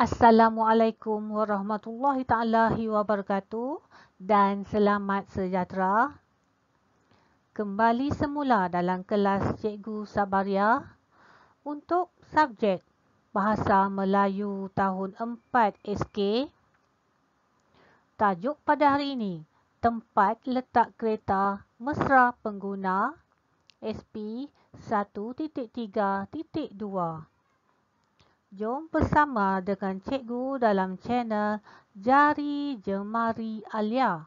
Assalamualaikum warahmatullahi ta'ala wabarakatuh dan selamat sejahtera. Kembali semula dalam kelas Cikgu Sabaria untuk subjek Bahasa Melayu tahun 4 SK. Tajuk pada hari ini, tempat letak kereta mesra pengguna SP 1.3.2. Jom bersama dengan cikgu dalam channel Jari Jemari Alia.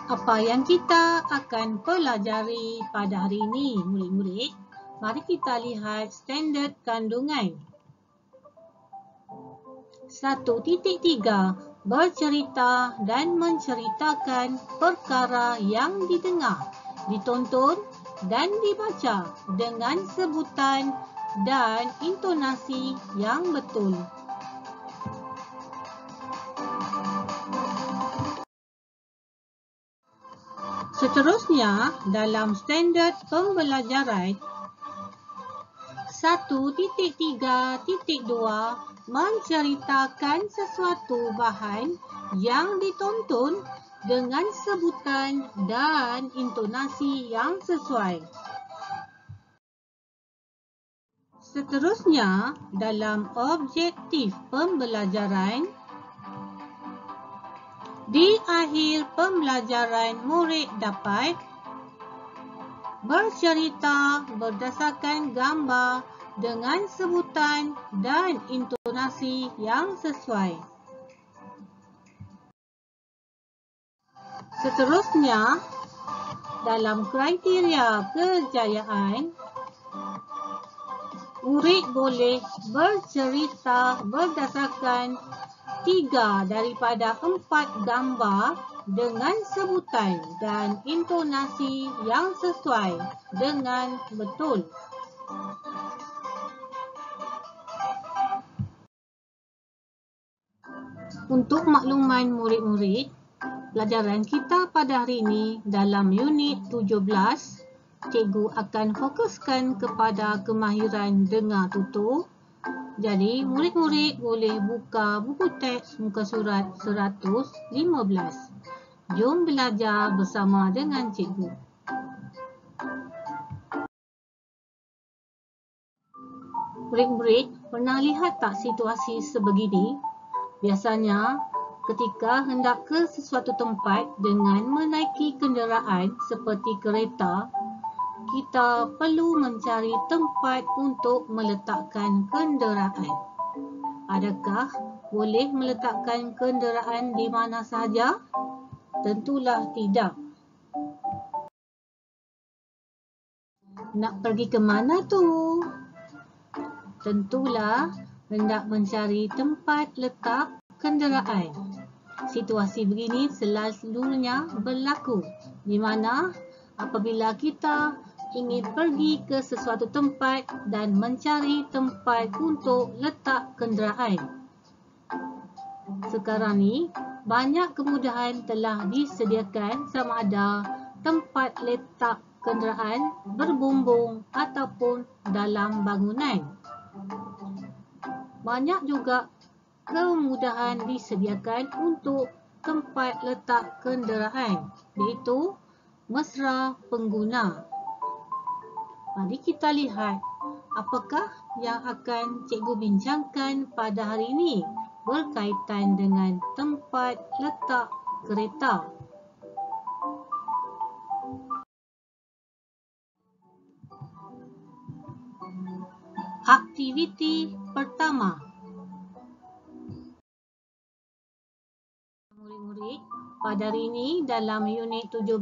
Apa yang kita akan pelajari pada hari ini, murid-murid? Mari kita lihat standard kandungan. 1.3 Bercerita dan menceritakan perkara yang didengar, ditonton dan dibaca dengan sebutan dan intonasi yang betul. Seterusnya, dalam standard pembelajaran 1.3.2 menceritakan sesuatu bahan yang ditonton dengan sebutan dan intonasi yang sesuai. Seterusnya, dalam objektif pembelajaran, di akhir pembelajaran murid dapat bercerita berdasarkan gambar dengan sebutan dan intonasi yang sesuai. Seterusnya, dalam kriteria kejayaan, murid boleh bercerita berdasarkan 3 daripada 4 gambar dengan sebutan dan intonasi yang sesuai dengan betul. Untuk makluman murid-murid, pelajaran kita pada hari ini dalam unit 17, cikgu akan fokuskan kepada kemahiran dengar tutur. Jadi, murid-murid boleh buka buku teks muka surat 115. Jom belajar bersama dengan cikgu. Murid-murid, pernah lihat tak situasi sebegini? Biasanya, ketika hendak ke sesuatu tempat dengan menaiki kenderaan seperti kereta, kita perlu mencari tempat untuk meletakkan kenderaan. Adakah boleh meletakkan kenderaan di mana sahaja? Tentulah tidak. Nak pergi ke mana tu? Tentulah hendak mencari tempat letak kenderaan. Situasi begini selalunya berlaku di mana apabila kita ingin pergi ke sesuatu tempat dan mencari tempat untuk letak kenderaan. Sekarang ni, banyak kemudahan telah disediakan sama ada tempat letak kenderaan berbumbung ataupun dalam bangunan. Banyak juga kemudahan disediakan untuk tempat letak kenderaan, iaitu mesra pengguna. Mari kita lihat apakah yang akan cikgu bincangkan pada hari ini berkaitan dengan tempat letak kereta. Aktiviti pertama. Murid-murid, pada hari ini dalam unit 17,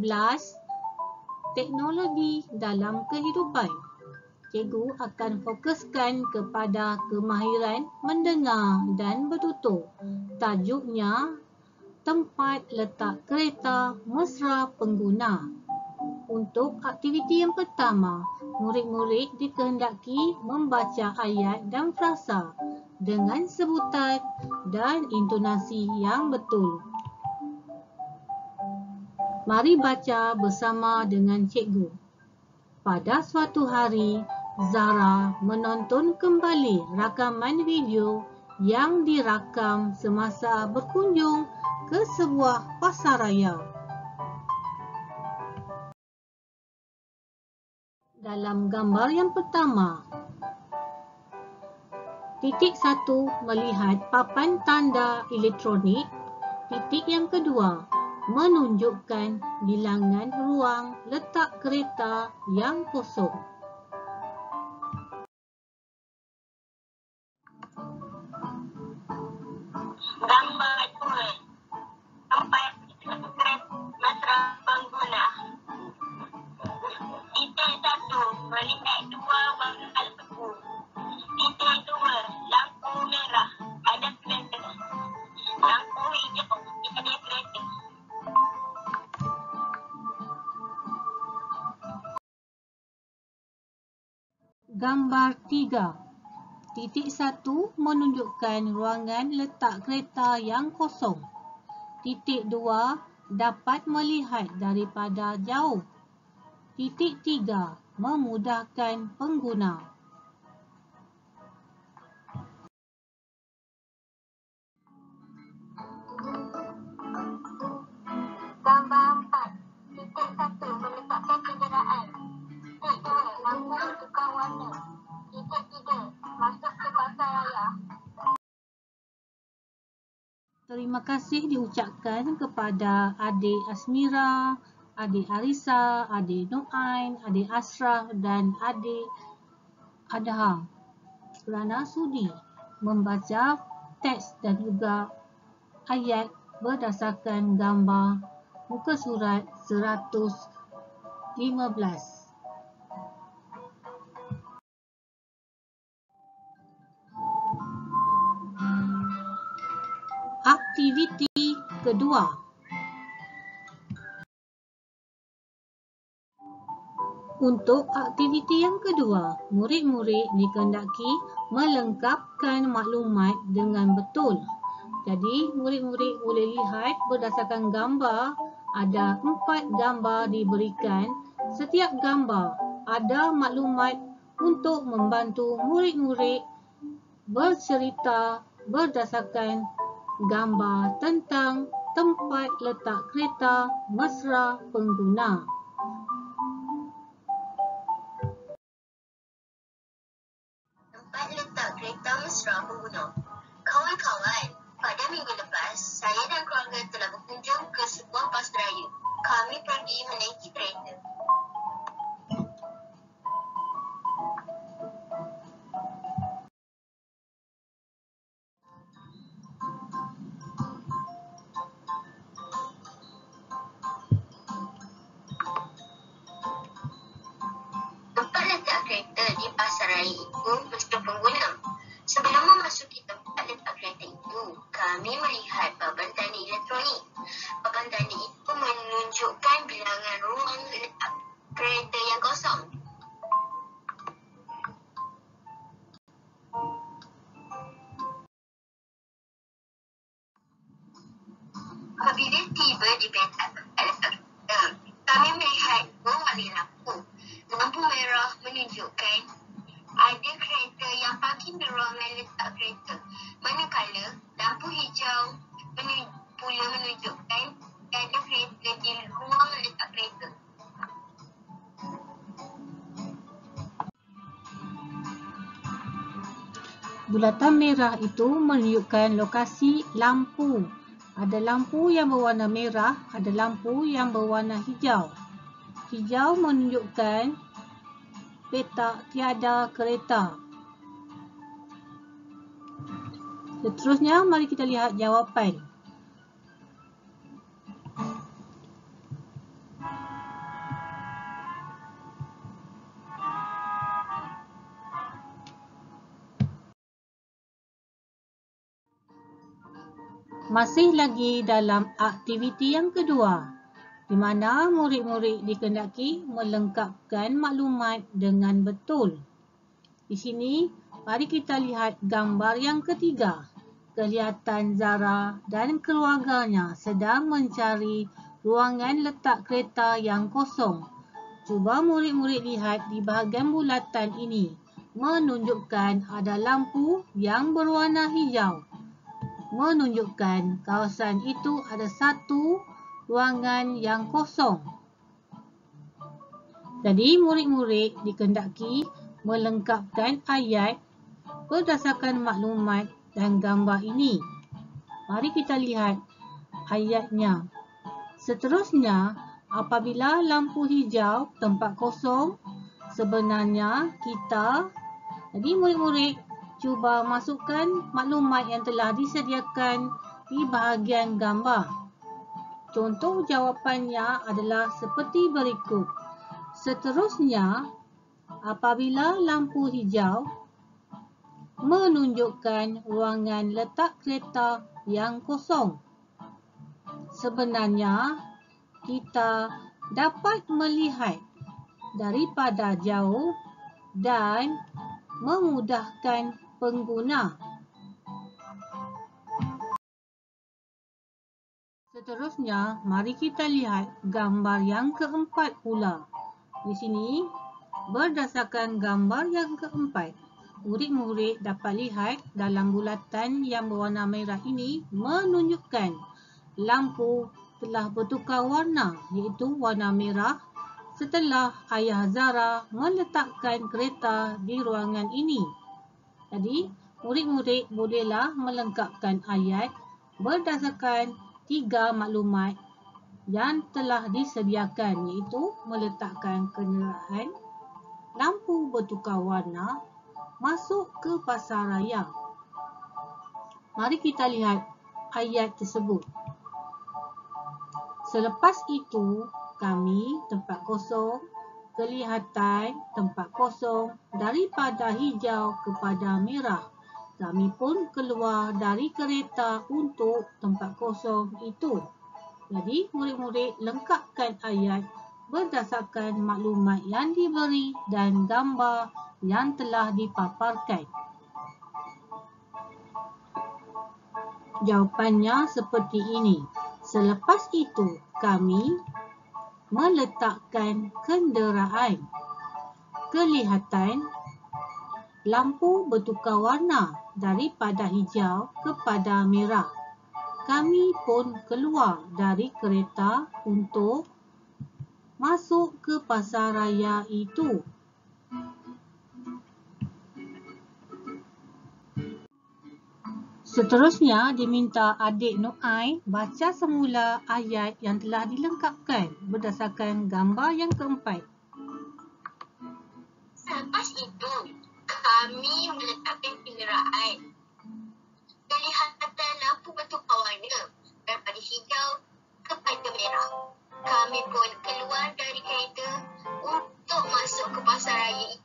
teknologi dalam kehidupan. Cikgu akan fokuskan kepada kemahiran mendengar dan bertutur. Tajuknya, tempat letak kereta mesra pengguna. Untuk aktiviti yang pertama, murid-murid dikehendaki membaca ayat dan frasa dengan sebutan dan intonasi yang betul. Mari baca bersama dengan cikgu. Pada suatu hari, Zara menonton kembali rakaman video yang dirakam semasa berkunjung ke sebuah pasaraya. Dalam gambar yang pertama, titik 1 melihat papan tanda elektronik. Titik yang kedua menunjukkan bilangan ruang letak kereta yang kosong. Gambar 2. Tempat mesra pengguna. Titik 1 melihat dua warna lampu. Titik 2 lampu merah ada kereta. Lampu hijau ada kereta. Gambar 3. Titik 1 menunjukkan ruangan letak kereta yang kosong. Titik 2 dapat melihat daripada jauh. Titik 3 memudahkan pengguna. Gambar 4. Titik 1 meletakkan kenderaan. Titik 2 lampu tukar warna. Titik 3 masuk ke pasaraya. Terima kasih diucapkan kepada adik Asmira, adik Arisa, adik Nuain, adik Ashraf dan adik Adham kerana sudi membaca teks dan juga ayat berdasarkan gambar muka surat 115. Aktiviti kedua. Untuk aktiviti yang kedua, murid-murid dikehendaki melengkapkan maklumat dengan betul. Jadi, murid-murid boleh lihat berdasarkan gambar, ada 4 gambar diberikan. Setiap gambar ada maklumat untuk membantu murid-murid bercerita berdasarkan gambar tentang tempat letak kereta mesra pengguna. Tempat letak kereta mesra pengguna. Kawan-kawan, pada minggu lepas, saya dan keluarga telah berkunjung ke sebuah pasaraya. Kami pergi menaiki kereta. Tempat letak kereta di pasaraya itu mesra pengguna. Sebelum memasuki tempat letak kereta itu, kami melihat papan tanda elektronik. Papan tanda itu menunjukkan bilangan ruang letak kereta yang kosong. Apabila tiba di petak tempat letak kereta, kami melihat dua warna lampu. Lampu merah menunjukkan ada kereta yang parking di ruangan letak kereta. Manakala lampu hijau pula menunjukkan ada kereta di ruang letak kereta. Bulatan merah itu menunjukkan lokasi lampu. Ada lampu yang berwarna merah, ada lampu yang berwarna hijau. Hijau menunjukkan petak tiada kereta. Seterusnya, mari kita lihat jawapan. Masih lagi dalam aktiviti yang kedua, di mana murid-murid dikehendaki melengkapkan maklumat dengan betul. Di sini, mari kita lihat gambar yang ketiga. Kelihatan Zara dan keluarganya sedang mencari ruangan letak kereta yang kosong. Cuba murid-murid lihat di bahagian bulatan ini menunjukkan ada lampu yang berwarna hijau. Menunjukkan kawasan itu ada satu ruangan yang kosong. Jadi murid-murid dikehendaki melengkapkan ayat berdasarkan maklumat dan gambar ini. Mari kita lihat ayatnya. Seterusnya, apabila lampu hijau tempat kosong, sebenarnya kita, jadi murid-murid cuba masukkan maklumat yang telah disediakan di bahagian gambar. Contoh jawapannya adalah seperti berikut. Seterusnya, apabila lampu hijau menunjukkan ruangan letak kereta yang kosong. Sebenarnya, kita dapat melihat daripada jauh dan memudahkan pengguna. Seterusnya, mari kita lihat gambar yang keempat pula. Di sini, berdasarkan gambar yang keempat, murid-murid dapat lihat dalam bulatan yang berwarna merah ini menunjukkan lampu telah bertukar warna, iaitu warna merah setelah ayah Zara meletakkan kereta di ruangan ini. Jadi, murid-murid bolehlah melengkapkan ayat berdasarkan 3 maklumat yang telah disediakan, iaitu meletakkan kenderaan, lampu bertukar warna, masuk ke pasaraya. Mari kita lihat ayat tersebut. Selepas itu, kami tempat kosong, kelihatan tempat kosong daripada hijau kepada merah. Kami pun keluar dari kereta untuk tempat kosong itu. Jadi, murid-murid lengkapkan ayat berdasarkan maklumat yang diberi dan gambar yang telah dipaparkan. Jawapannya seperti ini. Selepas itu, kami meletakkan kenderaan. Kelihatan lampu bertukar warna daripada hijau kepada merah. Kami pun keluar dari kereta untuk masuk ke pasaraya itu. Seterusnya, diminta adik Nuai baca semula ayat yang telah dilengkapkan berdasarkan gambar yang keempat. Selepas itu, kami meletakkan kenderaan. Kelihatan lampu bertukar warna daripada hijau kepada merah. Kami pun keluar dari kereta untuk masuk ke pasaraya itu.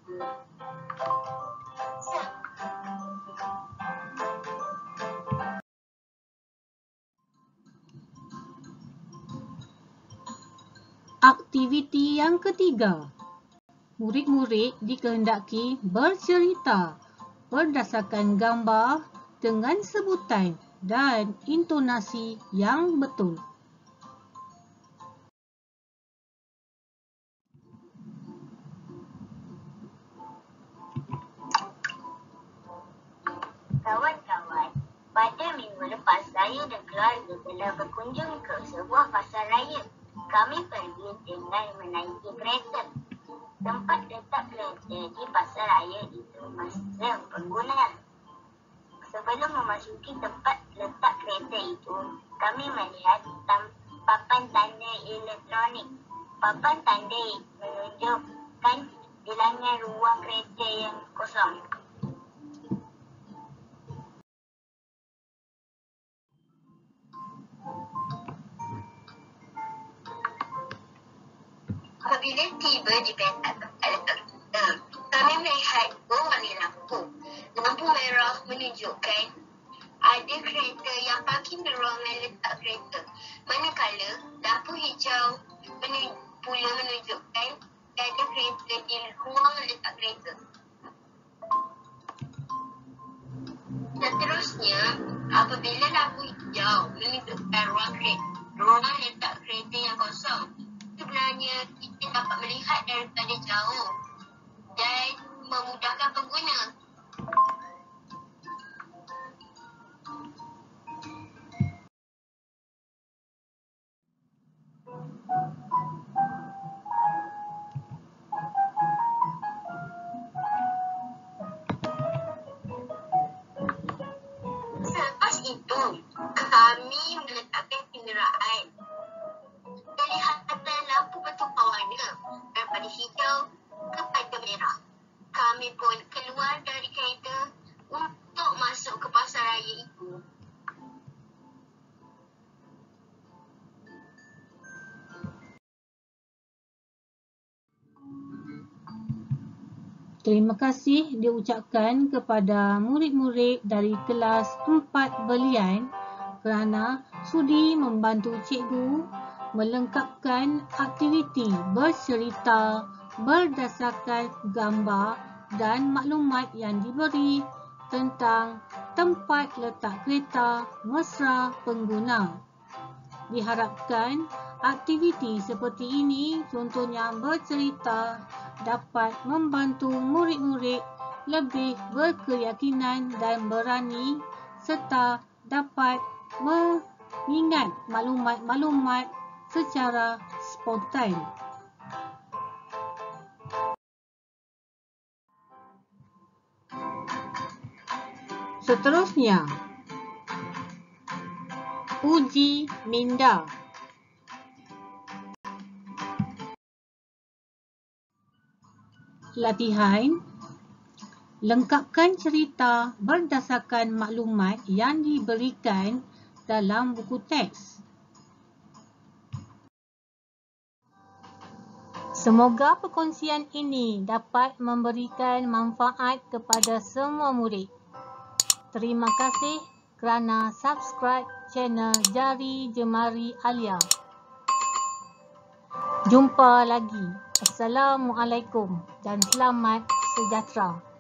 Aktiviti yang ketiga. Murid-murid dikehendaki bercerita berdasarkan gambar dengan sebutan dan intonasi yang betul. Kawan-kawan, pada minggu lepas saya dan keluarga telah berkunjung ke sebuah pasar raya. Kami pergi dengan menaiki kereta. Tempat letak kereta di pasar raya itu mesra pengguna. Sebelum memasuki tempat letak kereta itu, kami melihat papan tanda elektronik. Papan tanda menunjukkan bilangnya ruang kereta yang kosong. Apabila tiba di petak kereta, kami melihat berwarna lampu. Lampu merah menunjukkan ada kereta yang parking di ruangan letak kereta. Manakala lampu hijau pula menunjukkan ada kereta di ruang letak kereta. Seterusnya, apabila lampu hijau menunjukkan ruang letak kereta yang kosong, sebenarnya kita dapat melihat daripada jauh dan memudahkan pengguna. Selepas itu, kami meletakkan kenderaan. Kelihatan lampu bertukar warna daripada hijau kepada merah. Kami pun keluar dari kereta untuk masuk ke pasar raya itu. Terima kasih diucapkan kepada murid-murid dari kelas 4 Belian kerana sudi membantu cikgu melengkapkan aktiviti bercerita berdasarkan gambar dan maklumat yang diberi tentang tempat letak kereta mesra pengguna. Diharapkan aktiviti seperti ini, contohnya bercerita, dapat membantu murid-murid lebih berkeyakinan dan berani serta dapat mengingat maklumat-maklumat secara spontan. Seterusnya, uji minda. Latihan, lengkapkan cerita berdasarkan maklumat yang diberikan dalam buku teks. Semoga perkongsian ini dapat memberikan manfaat kepada semua murid. Terima kasih kerana subscribe channel Jari Jemari Alia. Jumpa lagi. Assalamualaikum dan selamat sejahtera.